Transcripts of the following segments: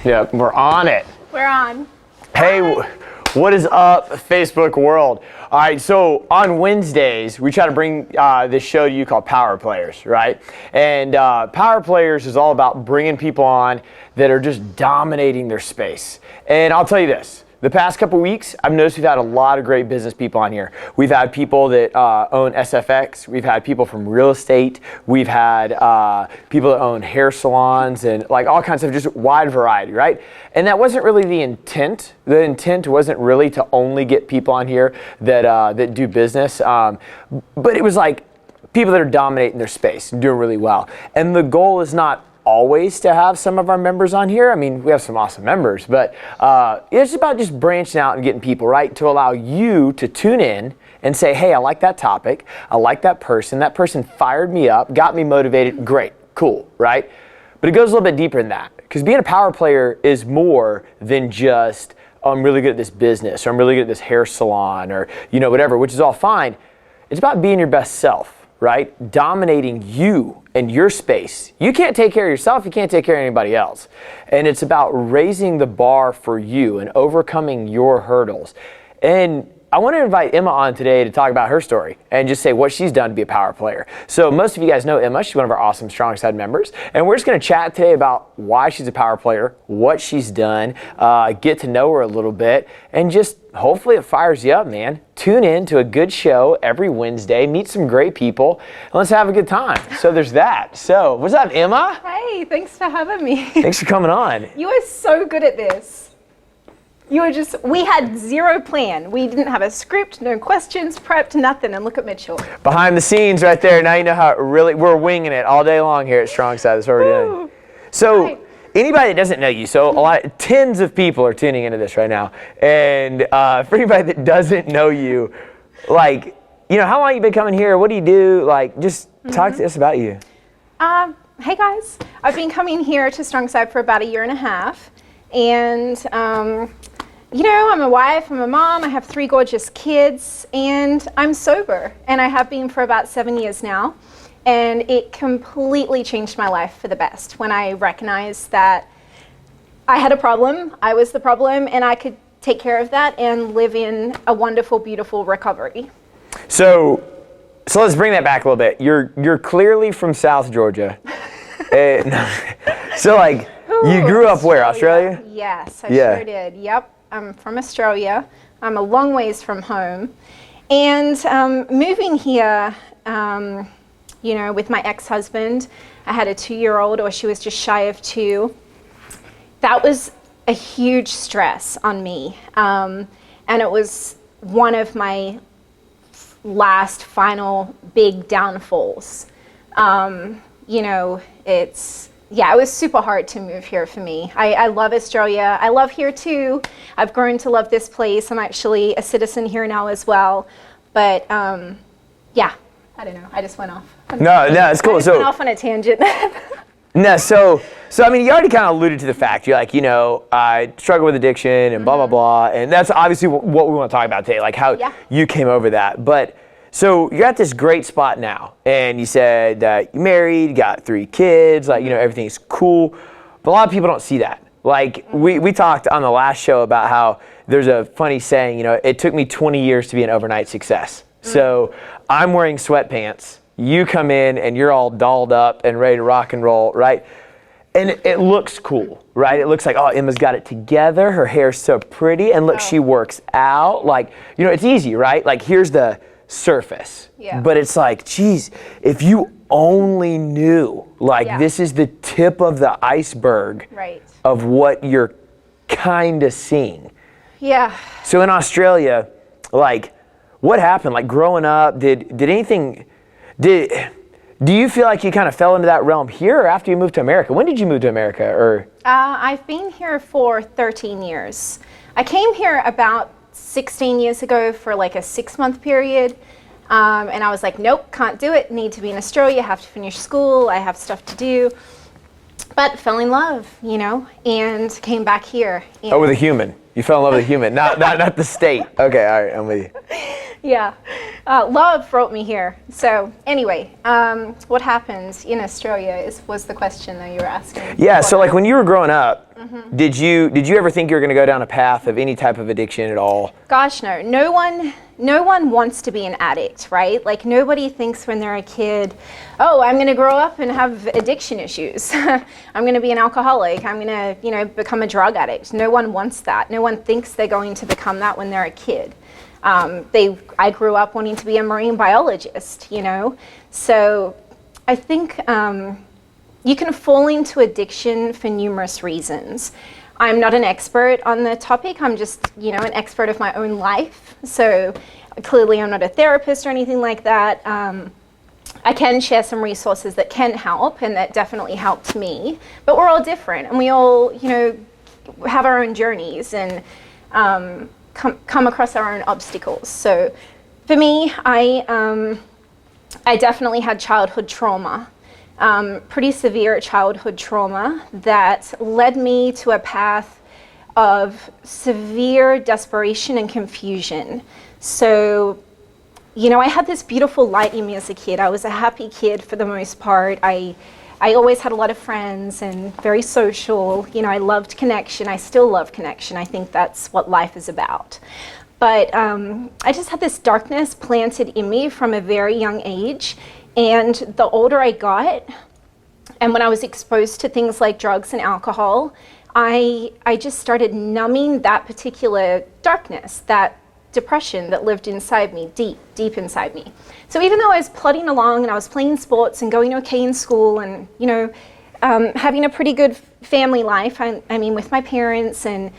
Yep, we're on it. We're on. Hey, what is up, Facebook world? All right, so on Wednesdays, we try to bring this show to you called Power Players, right? And Power Players is all about bringing people on that are just dominating their space. And I'll tell you this. The past couple weeks, I've noticed we've had a lot of great business people on here. We've had people that own SFX. We've had people from real estate. We've had people that own hair salons and like all kinds of just wide variety, right? And that wasn't really the intent. The intent wasn't really to only get people on here that do business. But it was like people that are dominating their space and doing really well. And the goal is not always to have some of our members on here. I mean, we have some awesome members, but it's about just branching out and getting people, right, to allow you to tune in and say, hey, I like that topic. I like that person. That person fired me up, got me motivated. Great, cool, right? But it goes a little bit deeper than that, because being a power player is more than just, oh, I'm really good at this business, or I'm really good at this hair salon, or, you know, whatever, which is all fine. It's about being your best self, right? Dominating you and your space. You can't take care of yourself, you can't take care of anybody else. And it's about raising the bar for you and overcoming your hurdles. And I want to invite Emma on today to talk about her story and just say what she's done to be a power player. So most of you guys know Emma. She's one of our awesome Strongside members. And we're just going to chat today about why she's a power player, what she's done, get to know her a little bit, and just hopefully it fires you up, man. Tune in to a good show every Wednesday, meet some great people, and let's have a good time. So there's that. So what's up, Emma? Hey, thanks for having me. Thanks for coming on. You are so good at this. We had zero plan. We didn't have a script, no questions, prepped, nothing, and look at Mitchell. Behind the scenes right there, now you know how we're winging it all day long here at Strongside. That's what we're doing. So right. Anybody that doesn't know you, so tens of people are tuning into this right now, and for anybody that doesn't know you, like, you know, how long you been coming here? What do you do? Like, just talk to us about you. Hey guys, I've been coming here to Strongside for about 1.5 years, and you know, I'm a wife, I'm a mom, I have 3 gorgeous kids, and I'm sober, and I have been for about 7 years now. And it completely changed my life for the best when I recognized that I had a problem, I was the problem, and I could take care of that and live in a wonderful, beautiful recovery. So let's bring that back a little bit. You're clearly from South Georgia. So like, you grew up where, Australia? Yes, I sure did. Yep, I'm from Australia. I'm a long ways from home. And moving here, you know, with my ex-husband, I had a 2-year-old, or she was just shy of 2. That was a huge stress on me. And it was one of my last final big downfalls. You know, it was super hard to move here for me. I love Australia. I love here too. I've grown to love this place. I'm actually a citizen here now as well. But yeah, I don't know. I just went off. No, it's cool. I just went off on a tangent. No, so I mean, you already kind of alluded to the fact. You're like, you know, I struggle with addiction and blah, blah, blah. And that's obviously what we want to talk about today, like how you came over that. But so you're at this great spot now. And you said that you're married, got 3 kids, like, you know, everything's cool. But a lot of people don't see that. Like, we talked on the last show about how there's a funny saying, you know, it took me 20 years to be an overnight success. So I'm wearing sweatpants. You come in and you're all dolled up and ready to rock and roll, right? And it looks cool, right? It looks like, oh, Emma's got it together. Her hair's so pretty. And look, she works out. Like, you know, it's easy, right? Like, here's the surface. Yeah. But it's like, geez, if you only knew, like, this is the tip of the iceberg of what you're kind of seeing. Yeah. So in Australia, like, what happened? Like, growing up, do you feel like you kind of fell into that realm here or after you moved to America? When did you move to America? Or I've been here for 13 years. I came here about 16 years ago for like a 6-month period. And I was like, nope, can't do it. Need to be in Australia, have to finish school. I have stuff to do. But fell in love, you know, and came back here. Oh, with a human. You fell in love with a human, not the state. Okay, all right, I'm with you. Yeah, love brought me here. So anyway, what happened in Australia was the question that you were asking. Yeah, so like when you were growing up, did you ever think you were going to go down a path of any type of addiction at all? Gosh, no. No one wants to be an addict, right? Like nobody thinks when they're a kid, oh, I'm going to grow up and have addiction issues. I'm going to be an alcoholic. I'm going to, become a drug addict. No one wants that. No one thinks they're going to become that when they're a kid. I grew up wanting to be a marine biologist, So I think you can fall into addiction for numerous reasons. I'm not an expert on the topic. I'm just, an expert of my own life. So clearly I'm not a therapist or anything like that. I can share some resources that can help and that definitely helped me. But we're all different and we all, have our own journeys and come across our own obstacles. So for me, I definitely had childhood trauma. Pretty severe childhood trauma that led me to a path of severe desperation and confusion. So, I had this beautiful light in me as a kid. I was a happy kid for the most part. I always had a lot of friends and very social. I loved connection. I still love connection. I think that's what life is about. But I just had this darkness planted in me from a very young age. And the older I got, and when I was exposed to things like drugs and alcohol, I just started numbing that particular darkness, that depression that lived inside me, deep inside me. So even though I was plodding along and I was playing sports and going okay in school and, having a pretty good family life, I mean, with my parents and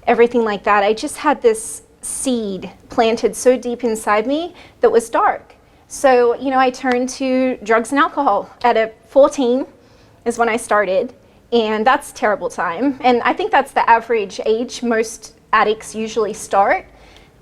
everything like that, I just had this seed planted so deep inside me that was dark. So, I turned to drugs and alcohol. At 14 is when I started, and that's a terrible time. And I think that's the average age most addicts usually start.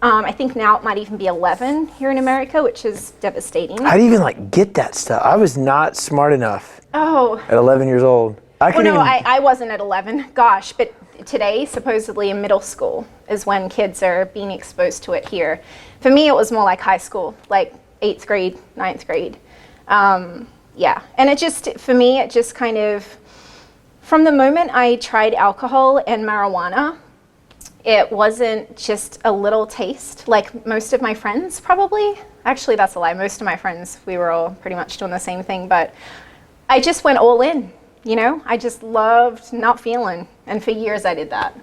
I think now it might even be 11 here in America, which is devastating. How do you even get that stuff? I was not smart enough. Oh. At 11 years old. I wasn't at 11. Gosh, but today, supposedly in middle school is when kids are being exposed to it here. For me, it was more like high school, like 8th grade, 9th grade. And for me, it just kind of, from the moment I tried alcohol and marijuana, it wasn't just a little taste like most of my friends probably. Actually, that's a lie. Most of my friends, we were all pretty much doing the same thing, but I just went all in, I just loved not feeling. And for years I did that.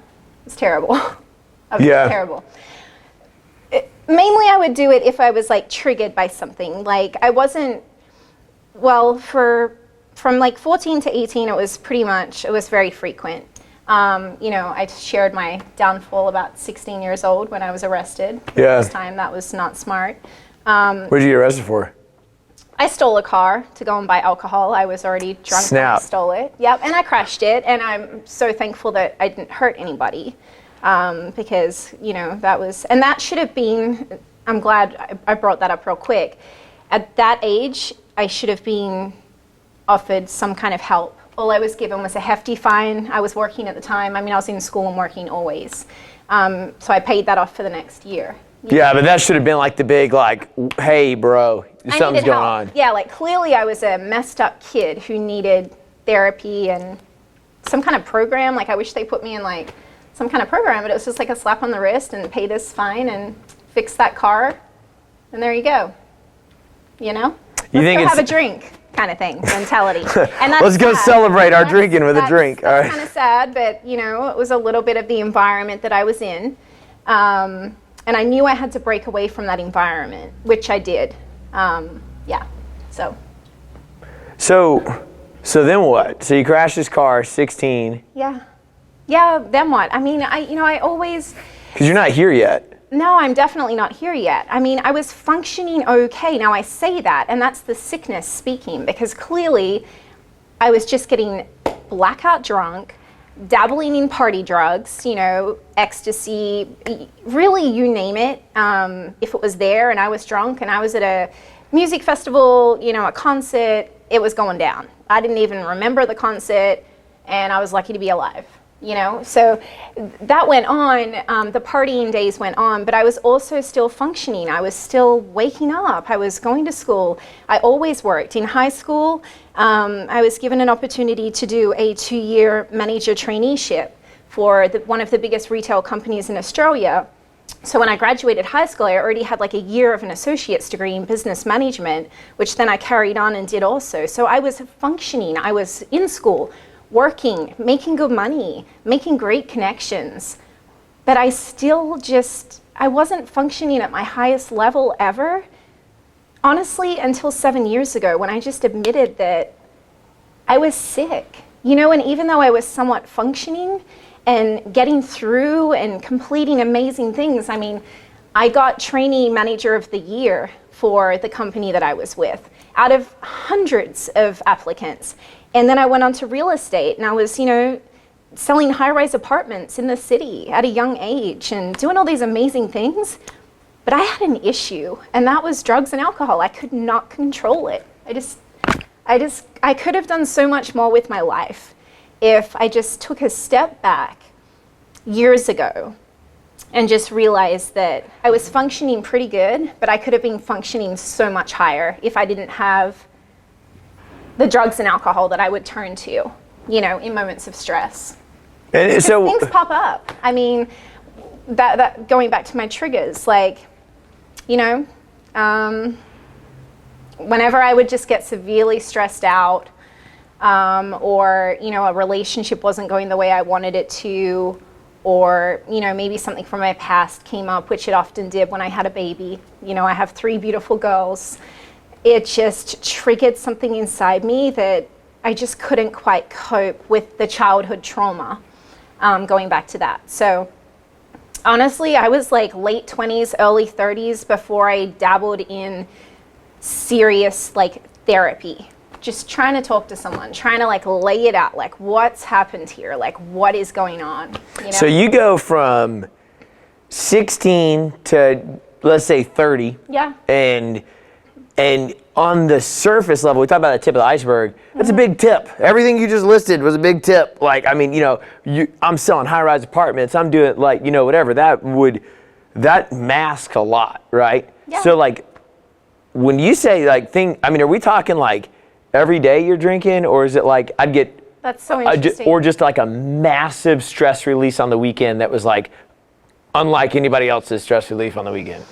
It's terrible. Terrible. Mainly I would do it if I was triggered by something. I wasn't, from 14 to 18, it was very frequent. I shared my downfall about 16 years old when I was arrested. Yeah. This time that was not smart. What did you get arrested for? I stole a car to go and buy alcohol. I was already drunk when I stole it. Yep, and I crashed it, and I'm so thankful that I didn't hurt anybody. Because, that should have been, I'm glad I brought that up real quick. At that age, I should have been offered some kind of help. All I was given was a hefty fine. I was working at the time. I was in school and working always. So I paid that off for the next year. Yeah, but that should have been the big, hey, bro, something's going on. Yeah, clearly I was a messed up kid who needed therapy and some kind of program. I wish they put me in, some kind of program, but it was just a slap on the wrist and pay this fine and fix that car, and there you go. Let's go have a drink kind of thing mentality. And that's let's go sad. Celebrate our drinking with a drink. All right. Kind of sad, but it was a little bit of the environment that I was in, and I knew I had to break away from that environment, which I did. So then what? So you crashed this car, 16. Yeah, then what? I always... Because you're not here yet. No, I'm definitely not here yet. I was functioning okay. Now I say that, and that's the sickness speaking, because clearly I was just getting blackout drunk, dabbling in party drugs, ecstasy, really you name it. If it was there and I was drunk and I was at a music festival, a concert, it was going down. I didn't even remember the concert, and I was lucky to be alive. So that went on, the partying days went on, but I was also still functioning. I was still waking up. I was going to school. I always worked. In high school, I was given an opportunity to do a 2-year manager traineeship for one of the biggest retail companies in Australia. So when I graduated high school, I already had like a year of an associate's degree in business management, which then I carried on and did also. So I was functioning, I was in school, working, making good money, making great connections. But I still I wasn't functioning at my highest level ever, honestly, until 7 years ago when I just admitted that I was sick. You know, and even though I was somewhat functioning and getting through and completing amazing things, I mean, I got trainee manager of the year for the company that I was with out of hundreds of applicants. And then I went on to real estate, and I was, you know, selling high-rise apartments in the city at a young age and doing all these amazing things. But I had an issue, and that was drugs and alcohol. I could not control it. I could have done so much more with my life if I just took a step back years ago and just realized that I was functioning pretty good, but I could have been functioning so much higher if I didn't have the drugs and alcohol that I would turn to, you know, in moments of stress. And so things pop up. I mean, that going back to my triggers, like, you know, whenever I would just get severely stressed out, or, you know, a relationship wasn't going the way I wanted it to, or, you know, maybe something from my past came up, which it often did when I had a baby. You know, I have 3 beautiful girls. It just triggered something inside me that I just couldn't quite cope with the childhood trauma, going back to that. So honestly, I was like late 20s, early 30s before I dabbled in serious like therapy. Just trying to talk to someone, trying to like lay it out, like what's happened here, like what is going on, you know? So you go from 16 to, let's say, 30. Yeah. And on the surface level, we talk about the tip of the iceberg. That's a big tip. Everything you just listed was a big tip. Like, I mean, you know, I'm selling high-rise apartments. I'm doing like, you know, whatever. That masks a lot, right? Yeah. So like, when you say like I mean, are we talking like every day you're drinking, or is it like That's so interesting. or just like a massive stress release on the weekend that was like unlike anybody else's stress relief on the weekend?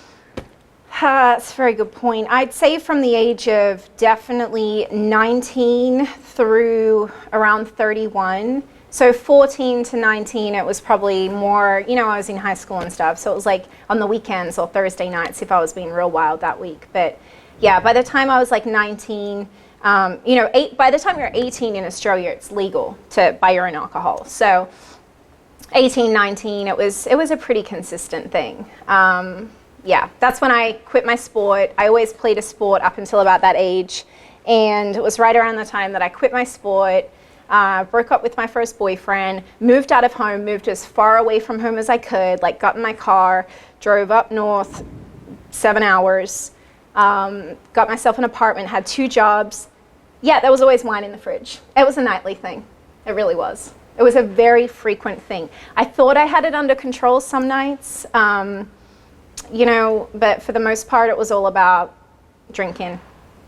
That's a very good point. I'd say from the age of definitely 19 through around 31. So 14 to 19, it was probably more, you know, I was in high school and stuff. So it was like on the weekends or Thursday nights if I was being real wild that week. But yeah, by the time I was like 19, you know, by the time you're 18 in Australia, it's legal to buy your own alcohol. So 18, 19, it was a pretty consistent thing. Yeah, that's when I quit my sport. I always played a sport up until about that age. And it was right around the time that I quit my sport, broke up with my first boyfriend, moved out of home, moved as far away from home as I could, like got in my car, drove up north 7 hours, got myself an apartment, had 2 jobs. Yeah, there was always wine in the fridge. It was a nightly thing. It really was. It was a very frequent thing. I thought I had it under control some nights, you know, but for the most part, it was all about drinking.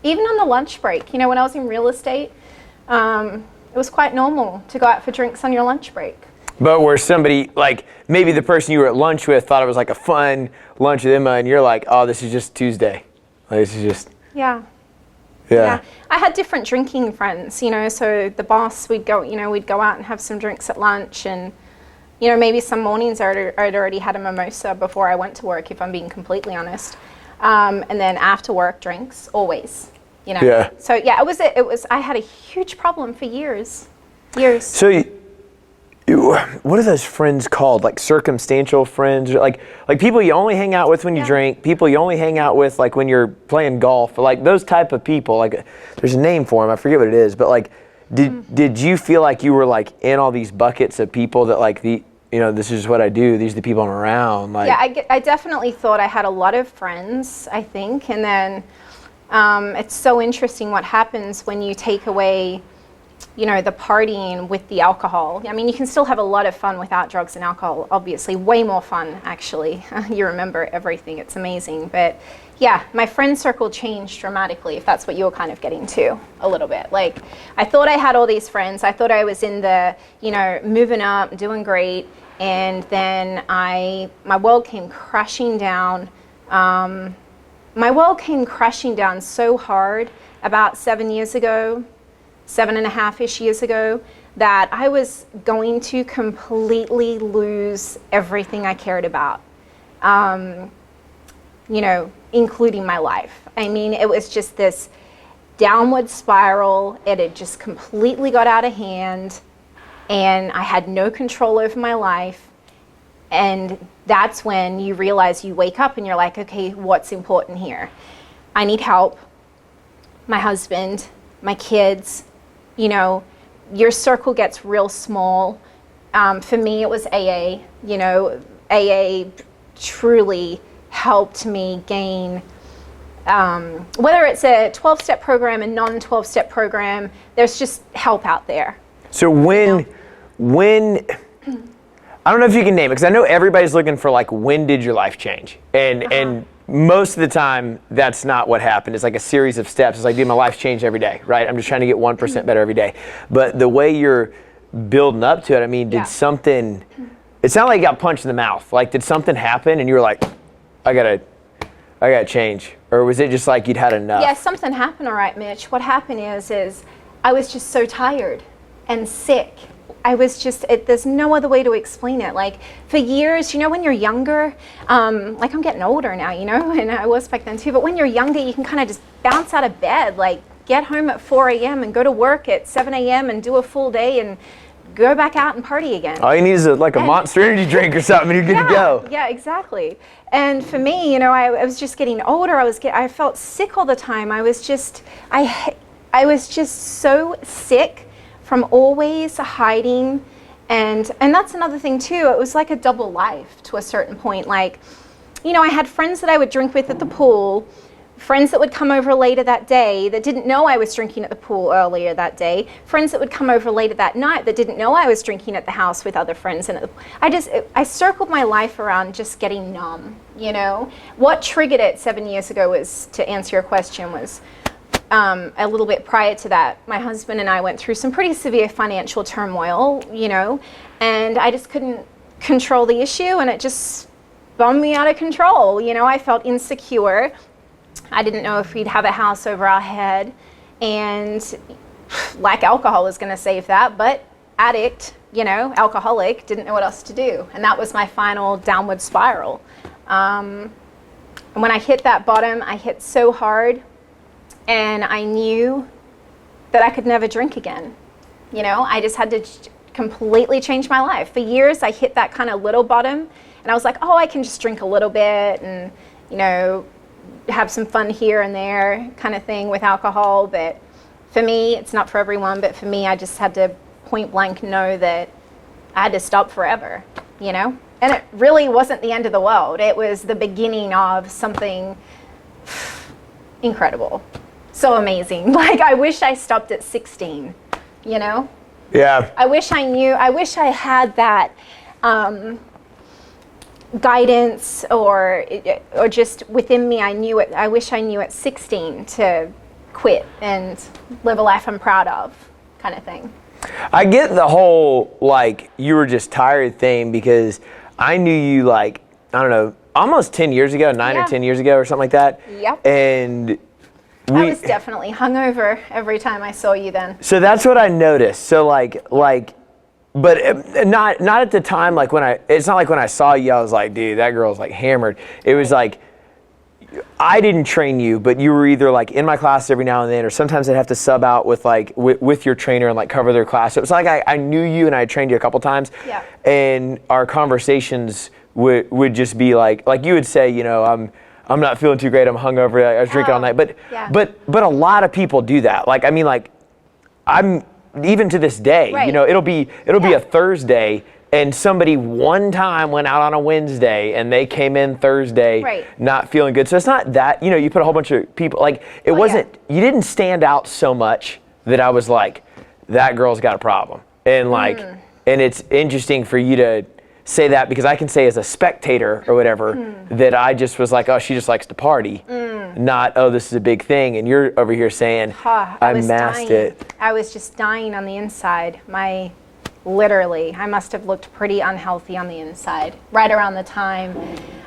Even on the lunch break, you know, when I was in real estate, it was quite normal to go out for drinks on your lunch break. But where somebody, like maybe the person you were at lunch with thought it was like a fun lunch with Emma, and you're like, oh, this is just Tuesday. Like, this is just... Yeah. Yeah. I had different drinking friends, you know, so the boss, we'd go out and have some drinks at lunch, and, you know, maybe some mornings I'd already had a mimosa before I went to work, if I'm being completely honest. And then after work, drinks, always, you know. Yeah. So yeah, I had a huge problem for years. So what are those friends called? Like circumstantial friends? Or like people you only hang out with when you drink, people you only hang out with like when you're playing golf, like those type of people. Like there's a name for them, I forget what it is, but like did you feel like you were like in all these buckets of people that like this is what I do, these are the people I'm around? Like, yeah, I definitely thought I had a lot of friends, I think, and then it's so interesting what happens when you take away you know, the partying with the alcohol. I mean, you can still have a lot of fun without drugs and alcohol, obviously. Way more fun, actually. You remember everything. It's amazing. But yeah, my friend circle changed dramatically, if that's what you were kind of getting to a little bit. Like, I thought I had all these friends. I thought I was in the, you know, moving up, doing great. And then my world came crashing down. My world came crashing down so hard about 7 years ago, 7.5-ish years ago, that I was going to completely lose everything I cared about, you know, including my life. I mean, it was just this downward spiral. It had just completely got out of hand, and I had no control over my life. And that's when you realize, you wake up and you're like, okay, what's important here? I need help. My husband, my kids, you know, your circle gets real small. For me, it was AA. You know, AA truly helped me gain, whether it's a 12-step program, a non-12-step program, there's just help out there. So when I don't know if you can name it, because I know everybody's looking for, like, when did your life change? And most of the time, that's not what happened. It's like a series of steps. It's like, dude, my life's changed every day, right? I'm just trying to get 1% better every day. But the way you're building up to it, I mean, did something, it sounded like you got punched in the mouth. Like, did something happen and you were like, I gotta change? Or was it just like you'd had enough? Yeah, something happened, all right, Mitch. What happened is I was just so tired and sick. I was just, there's no other way to explain it. Like, for years, you know, when you're younger, like, I'm getting older now, you know, and I was back then too, but when you're younger, you can kind of just bounce out of bed, like, get home at 4 a.m. and go to work at 7 a.m. and do a full day and go back out and party again. All you need is like a Monster Energy drink or something and you're good to go. Yeah, exactly. And for me, you know, I was just getting older. I felt sick all the time. I was just so sick from always hiding, and that's another thing too. It was like a double life to a certain point. Like, you know, I had friends that I would drink with at the pool, friends that would come over later that day that didn't know I was drinking at the pool earlier that day, friends that would come over later that night that didn't know I was drinking at the house with other friends. And I circled my life around just getting numb, you know. What triggered it 7 years ago was, to answer your question, was a little bit prior to that, my husband and I went through some pretty severe financial turmoil, you know, and I just couldn't control the issue, and it just bummed me out of control. You know, I felt insecure. I didn't know if we'd have a house over our head, and like alcohol was going to save that, but addict, you know, alcoholic, didn't know what else to do. And that was my final downward spiral. And when I hit that bottom, I hit so hard, and I knew that I could never drink again. You know, I just had to completely change my life. For years, I hit that kind of little bottom, and I was like, oh, I can just drink a little bit and, you know, have some fun here and there kind of thing with alcohol. But for me, it's not for everyone, but for me, I just had to point blank know that I had to stop forever, you know? And it really wasn't the end of the world. It was the beginning of something incredible. So amazing. Like, I wish I stopped at 16, you know? Yeah. I wish I had that guidance or just within me. I wish I knew at 16 to quit and live a life I'm proud of, kind of thing. I get the whole, like, you were just tired thing, because I knew you, like, I don't know, almost 10 years ago, 9 or 10 years ago or something like that. Yep. And I was definitely hungover every time I saw you then. So that's what I noticed. So but not at the time, like it's not like when I saw you, I was like, dude, that girl's like hammered. It was like, I didn't train you, but you were either like in my class every now and then, or sometimes I'd have to sub out with with your trainer and like cover their class. So it was like I knew you and I trained you a couple times. Yeah. And our conversations would just be like you would say, you know, I'm not feeling too great. I'm hungover. I was drinking all night. But a lot of people do that. Like, I mean, like, I'm even to this day. Right. You know, it'll be a Thursday, and somebody one time went out on a Wednesday, and they came in Thursday not feeling good. So it's not that, you know, you put a whole bunch of people, like, it wasn't. You didn't stand out so much that I was like, that girl's got a problem. And like, and it's interesting for you to say that, because I can say as a spectator or whatever that I just was like, oh, she just likes to party, not, oh, this is a big thing. And you're over here saying, I masked it. I was just dying on the inside. Literally, I must have looked pretty unhealthy on the inside right around the time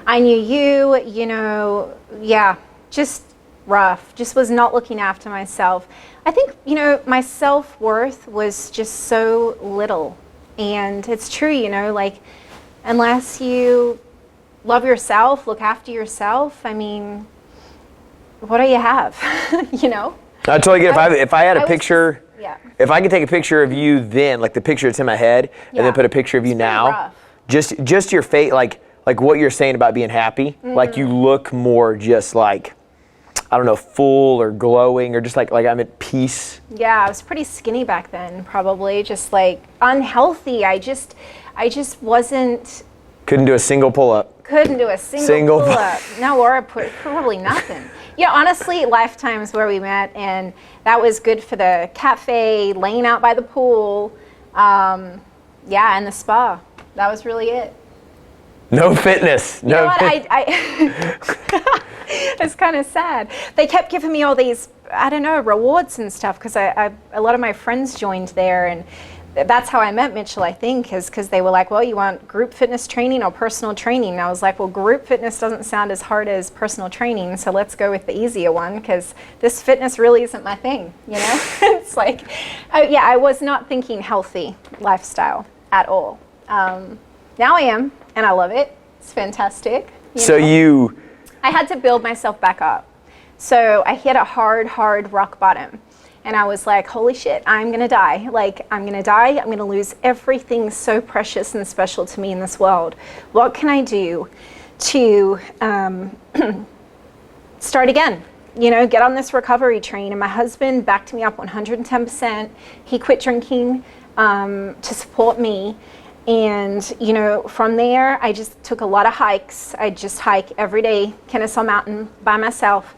I knew you know, yeah, just rough, just was not looking after myself. I think, you know, my self-worth was just so little. And it's true, you know, like, unless you love yourself, look after yourself, I mean, what do you have, you know? I totally get it. If I had a picture, yeah. If I could take a picture of you then, like the picture that's in my head, and then put a picture of you now, just your face, like what you're saying about being happy, like you look more just like, I don't know, full or glowing, or just like I'm at peace. Yeah, I was pretty skinny back then, probably just like unhealthy. I just wasn't. Couldn't do a single pull-up. Couldn't do a single pull-up. No, or probably nothing. Yeah, honestly, Lifetime's where we met, and that was good for the cafe, laying out by the pool, and the spa. That was really it. No fitness. You know what? It's kind of sad. They kept giving me all these, I don't know, rewards and stuff, because a lot of my friends joined there, and that's how I met Mitchell, I think, is because they were like, well, you want group fitness training or personal training? And I was like, well, group fitness doesn't sound as hard as personal training, so let's go with the easier one, because this fitness really isn't my thing, you know? It's like, I was not thinking healthy lifestyle at all. Now I am, and I love it. It's fantastic. I had to build myself back up. So I hit a hard rock bottom. And I was like, holy shit, I'm going to die. Like, I'm going to die. I'm going to lose everything so precious and special to me in this world. What can I do to start again? You know, get on this recovery train. And my husband backed me up 110%. He quit drinking to support me. And, you know, from there, I just took a lot of hikes. I just hike every day, Kennesaw Mountain by myself.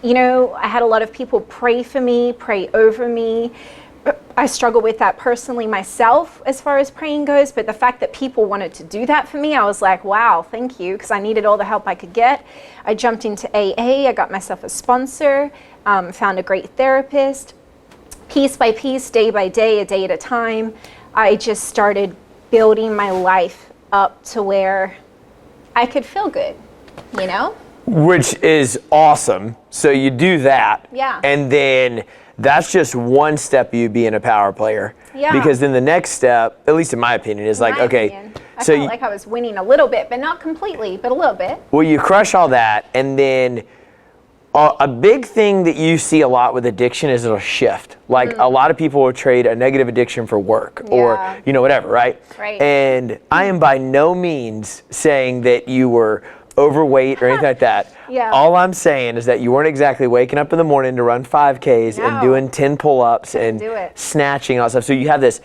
You know, I had a lot of people pray for me, pray over me. I struggle with that personally myself as far as praying goes, but the fact that people wanted to do that for me, I was like, wow, thank you, because I needed all the help I could get. I jumped into AA, I got myself a sponsor, found a great therapist. Piece by piece, day by day, a day at a time, I just started building my life up to where I could feel good, you know? Which is awesome. So you do that. Yeah. And then that's just one step of you being a power player. Yeah. Because then the next step, at least in my opinion, is like, okay. I felt like I was winning a little bit, but not completely, but a little bit. Well, you crush all that, and then a big thing that you see a lot with addiction is it'll shift. Like a lot of people will trade a negative addiction for work or, you know, whatever, right? Right. And I am by no means saying that you were overweight or anything like that. Yeah. All I'm saying is that you weren't exactly waking up in the morning to run 5Ks and doing 10 pull-ups and snatching and all that stuff. So you have this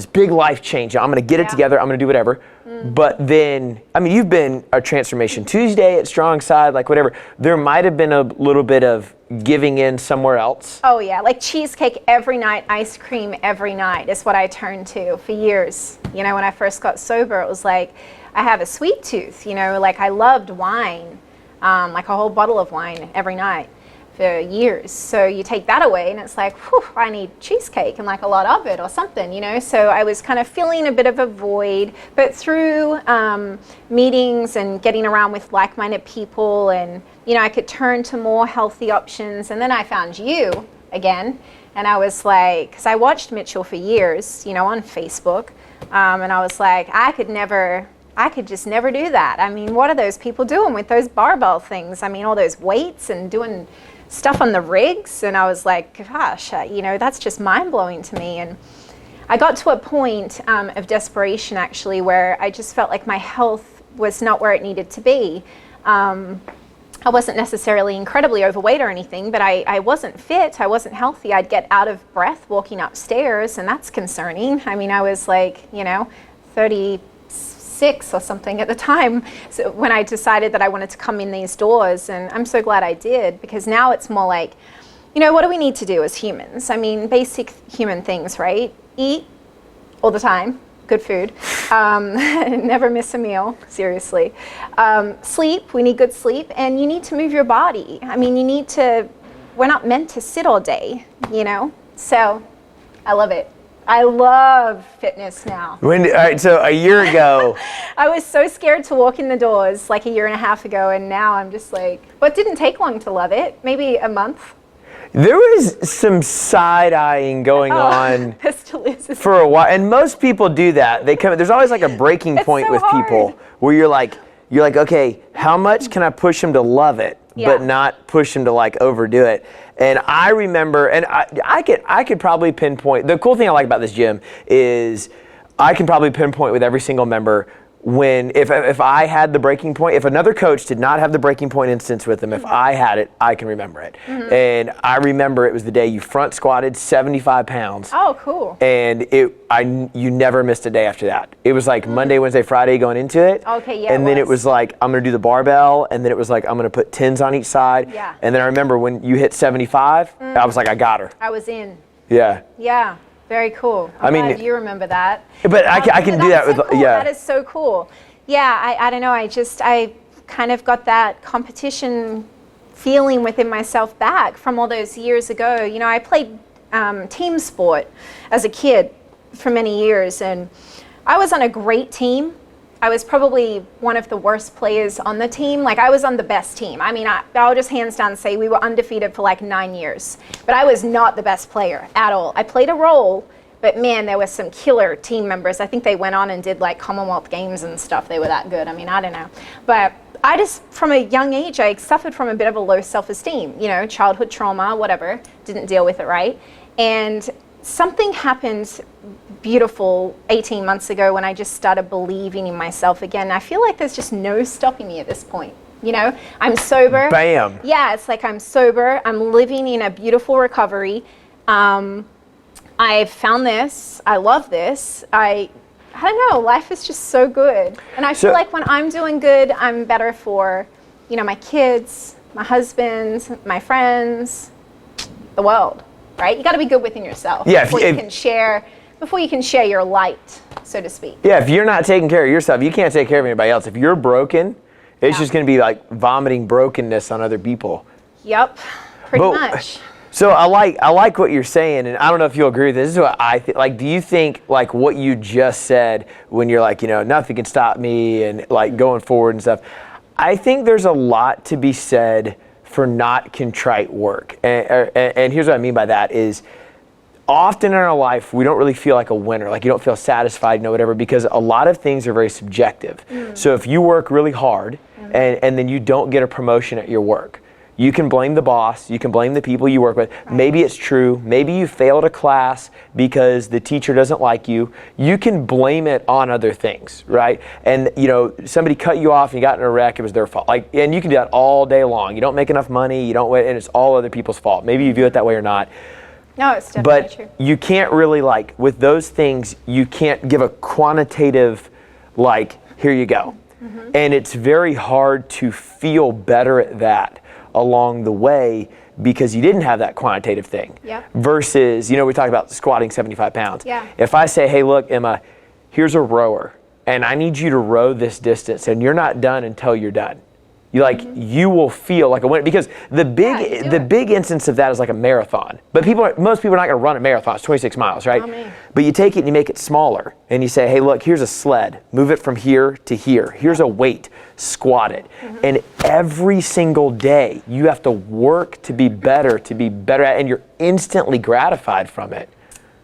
big life change. I'm going to get it together. I'm going to do whatever. But then, I mean, you've been a Transformation Tuesday at Strongside, like whatever. There might have been a little bit of giving in somewhere else. Oh yeah, like cheesecake every night, ice cream every night is what I turned to for years. You know, when I first got sober, it was like, I have a sweet tooth, you know, like I loved wine, like a whole bottle of wine every night for years. So you take that away and it's like, whew, I need cheesecake and like a lot of it or something, you know. So I was kind of feeling a bit of a void, but through meetings and getting around with like-minded people, and, you know, I could turn to more healthy options. And then I found you again, and I was like, because I watched Mitchell for years, you know, on Facebook, and I was like, I could just never do that. I mean, what are those people doing with those barbell things? I mean, all those weights and doing stuff on the rigs. And I was like, gosh, you know, that's just mind-blowing to me. And I got to a point of desperation, actually, where I just felt like my health was not where it needed to be. I wasn't necessarily incredibly overweight or anything, but I wasn't fit. I wasn't healthy. I'd get out of breath walking upstairs, and that's concerning. I mean, I was like, you know, 36 or something at the time, so when I decided that I wanted to come in these doors. And I'm so glad I did, because now it's more like, you know, what do we need to do as humans? I mean, basic human things, right? Eat all the time, good food. Never miss a meal, seriously. Sleep, we need good sleep, and you need to move your body. I mean, we're not meant to sit all day, you know? So, I love it. I love fitness now. All right, so a year ago. I was so scared to walk in the doors like a year and a half ago, and now I'm just like, well, it didn't take long to love it, maybe a month. There was some side-eyeing going on for a while, and most people do that. There's always like a breaking point with people where you're like, okay, how much can I push them to love it, but not push them to like overdo it? And I remember, and I could probably pinpoint. The cool thing I like about this gym is I can probably pinpoint with every single member when if I had the breaking point, if another coach did not have the breaking point instance with them, if I had it, I can remember it. And I remember it was the day you front squatted 75 pounds. Oh, cool. And you never missed a day after that. It was like Monday, Wednesday, Friday going into it. Okay, yeah. And then it was like, I'm going to do the barbell. And then it was like, I'm going to put 10s on each side. Yeah. And then I remember when you hit 75, I was like, I got her. I was in. Yeah. Yeah. Very cool. I'm glad you remember that. But I can do that with, cool. That is so cool. Yeah, I don't know. I kind of got that competition feeling within myself back from all those years ago. You know, I played team sport as a kid for many years, and I was on a great team. I was probably one of the worst players on the team. Like, I was on the best team. I mean, I'll just hands down say we were undefeated for like 9 years. But I was not the best player at all. I played a role, but man, there were some killer team members. I think they went on and did like Commonwealth Games and stuff. They were that good. I mean, I don't know. But I just, from a young age, I suffered from a bit of a low self-esteem. You know, childhood trauma, whatever. Didn't deal with it right. And something happened beautiful 18 months ago when I just started believing in myself again. I feel like there's just no stopping me at this point. You know, I'm sober. Bam. Yeah, it's like I'm sober. I'm living in a beautiful recovery. I've found this. I love this. I don't know. Life is just so good. And I feel like when I'm doing good, I'm better for, you know, my kids, my husband, my friends, the world. Right? You got to be good within yourself before you can share your light, so to speak. Yeah, if you're not taking care of yourself, you can't take care of anybody else. If you're broken, it's just going to be like vomiting brokenness on other people. Yep, pretty much. So I like what you're saying, and I don't know if you'll agree with this. This is what I think. Like, do you think like what you just said when you're like, you know, nothing can stop me and like going forward and stuff? I think there's a lot to be said for not contrite work. And here's what I mean by that is often in our life, we don't really feel like a winner. Like, you don't feel satisfied, whatever, because a lot of things are very subjective. So if you work really hard and then you don't get a promotion at your work, you can blame the boss, you can blame the people you work with. Maybe it's true. Maybe you failed a class because the teacher doesn't like you. You can blame it on other things, right? And, you know, somebody cut you off and you got in a wreck, it was their fault. Like, and you can do that all day long. You don't make enough money, and it's all other people's fault. Maybe you view it that way or not. No, it's definitely true. But you can't really, like, with those things, you can't give a quantitative, like, here you go. And it's very hard to feel better at that along the way because you didn't have that quantitative thing. Versus, you know, we talk about squatting 75 pounds. If I say, hey, look, Emma, here's a rower, and I need you to row this distance, and you're not done until you're done. You will feel like a winner, because the big instance of that is like a marathon. But most people are not going to run a marathon. It's 26 miles, right? But you take it and you make it smaller, and you say, hey, look, here's a sled. Move it from here to here. Here's a weight. Squat it. And every single day, you have to work to be better at it, and you're instantly gratified from it.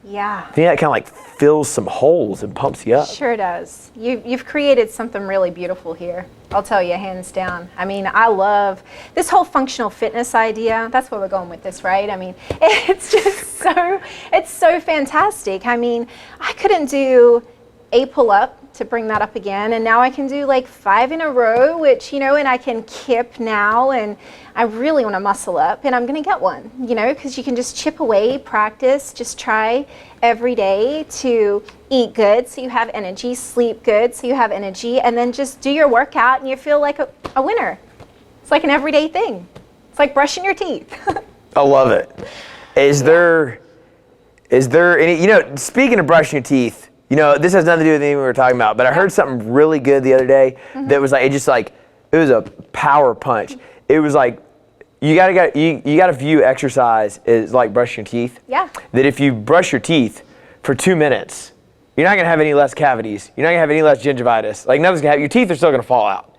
Yeah. I think that kind of like fills some holes and pumps you up. Sure does. You've created something really beautiful here. I'll tell you, hands down. I mean, I love this whole functional fitness idea. That's where we're going with this, right? I mean, it's so fantastic. I mean, I couldn't do a pull-up to bring that up again, and now I can do like 5 in a row, which, you know, and I can kip now, and I really want to muscle up, and I'm going to get one, you know, because you can just chip away, practice, just try every day to eat good so you have energy, sleep good so you have energy, and then just do your workout and you feel like a winner. It's like an everyday thing. It's like brushing your teeth. I love it. Is there any, speaking of brushing your teeth, this has nothing to do with anything we were talking about, but I heard something really good the other day that was like, it was a power punch. It was like, you gotta view exercise as like brushing your teeth. Yeah. That if you brush your teeth for 2 minutes, you're not gonna have any less cavities. You're not gonna have any less gingivitis. Like nothing's gonna happen. Your teeth are still gonna fall out.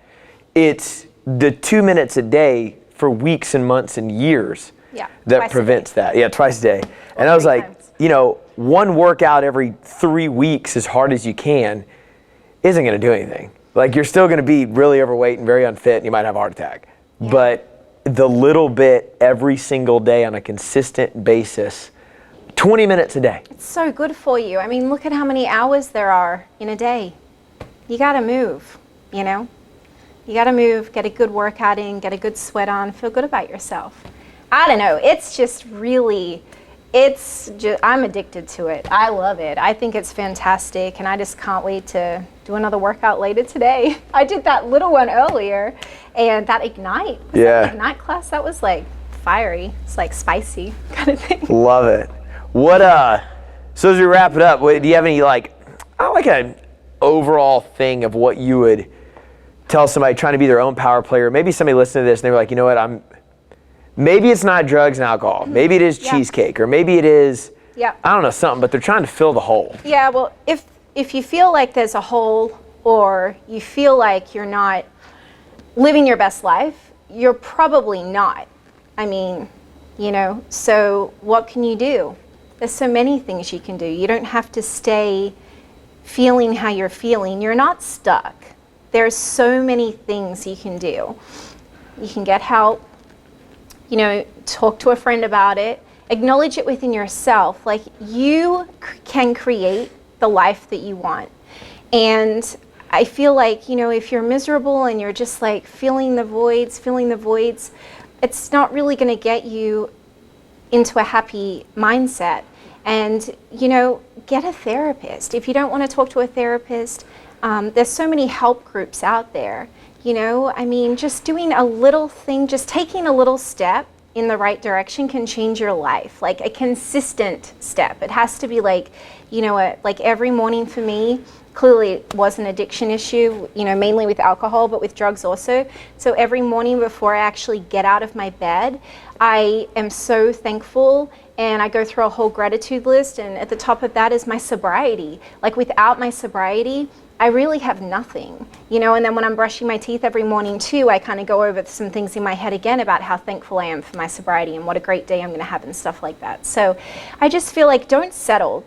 It's the 2 minutes a day for weeks and months and years that prevents that. Yeah, twice a day. And I was like, one workout every 3 weeks as hard as you can isn't gonna do anything. Like you're still gonna be really overweight and very unfit and you might have a heart attack. Yeah. But the little bit every single day on a consistent basis, 20 minutes a day. It's so good for you. I mean, look at how many hours there are in a day. You gotta move, You gotta move, get a good workout in, get a good sweat on, feel good about yourself. I don't know, it's just really, I'm addicted to it. I love it. I think it's fantastic and I just can't wait to do another workout later today. I did that little one earlier and that Ignite, that Ignite class, that was like fiery. It's like spicy kind of thing. Love it. So as we wrap it up, do you have any an overall thing of what you would tell somebody trying to be their own power player? Maybe somebody listening to this and they were like, you know what, maybe it's not drugs and alcohol. Maybe it is cheesecake, or maybe it is, I don't know, something, but they're trying to fill the hole. Yeah, well, if you feel like there's a hole or you feel like you're not living your best life, you're probably not. I mean, so what can you do? There's so many things you can do. You don't have to stay feeling how you're feeling. You're not stuck. There's so many things you can do. You can get help, talk to a friend about it, acknowledge it within yourself. Like you can create the life that you want. And I feel like, if you're miserable and you're just like feeling the voids, it's not really going to get you into a happy mindset. And, get a therapist. If you don't want to talk to a therapist, there's so many help groups out there. Just doing a little thing, just taking a little step in the right direction can change your life. Like a consistent step. It has to be like, like every morning for me. Clearly it was an addiction issue, mainly with alcohol, but with drugs also. So every morning before I actually get out of my bed, I am so thankful and I go through a whole gratitude list, and at the top of that is my sobriety. Like without my sobriety, I really have nothing, and then when I'm brushing my teeth every morning too, I kind of go over some things in my head again about how thankful I am for my sobriety and what a great day I'm going to have and stuff like that. So I just feel like don't settle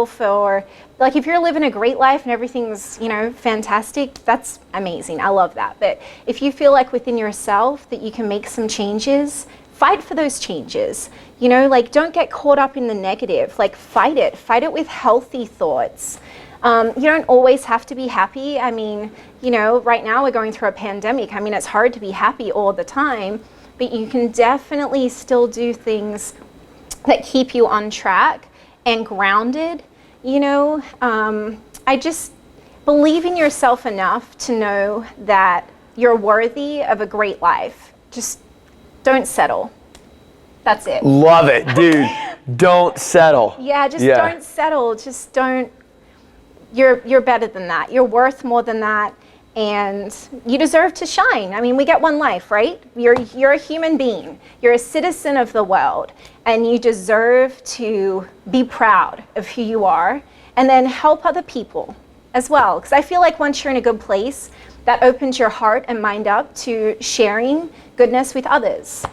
for, like if you're living a great life and everything's, fantastic, that's amazing. I love that. But if you feel like within yourself that you can make some changes, fight for those changes. Don't get caught up in the negative. Like fight it with healthy thoughts. You don't always have to be happy. Right now we're going through a pandemic. It's hard to be happy all the time, but you can definitely still do things that keep you on track and grounded. I just believe in yourself enough to know that you're worthy of a great life. Just don't settle. That's it. Love it, dude. Don't settle. Yeah, don't settle. Just don't. You're better than that. You're worth more than that, and you deserve to shine. We get one life, right? You're a human being. You're a citizen of the world, and you deserve to be proud of who you are, and then help other people as well. Because I feel like once you're in a good place, that opens your heart and mind up to sharing goodness with others.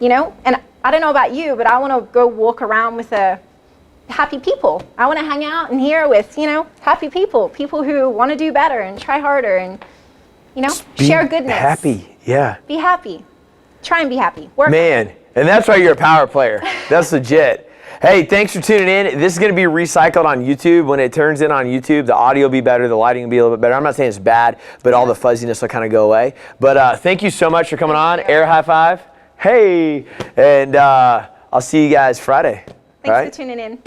And I don't know about you, but I want to go walk around with happy people. I want to hang out in here with, happy people who want to do better and try harder and, share goodness. Happy, yeah. Be happy. Try and be happy. Work. Man, and that's why you're a power player. That's legit. Hey, thanks for tuning in. This is going to be recycled on YouTube. When it turns in on YouTube, the audio will be better, the lighting will be a little bit better. I'm not saying it's bad, but all the fuzziness will kind of go away. But thank you so much for coming on. Air high five. Hey, and I'll see you guys Friday. Thanks for tuning in.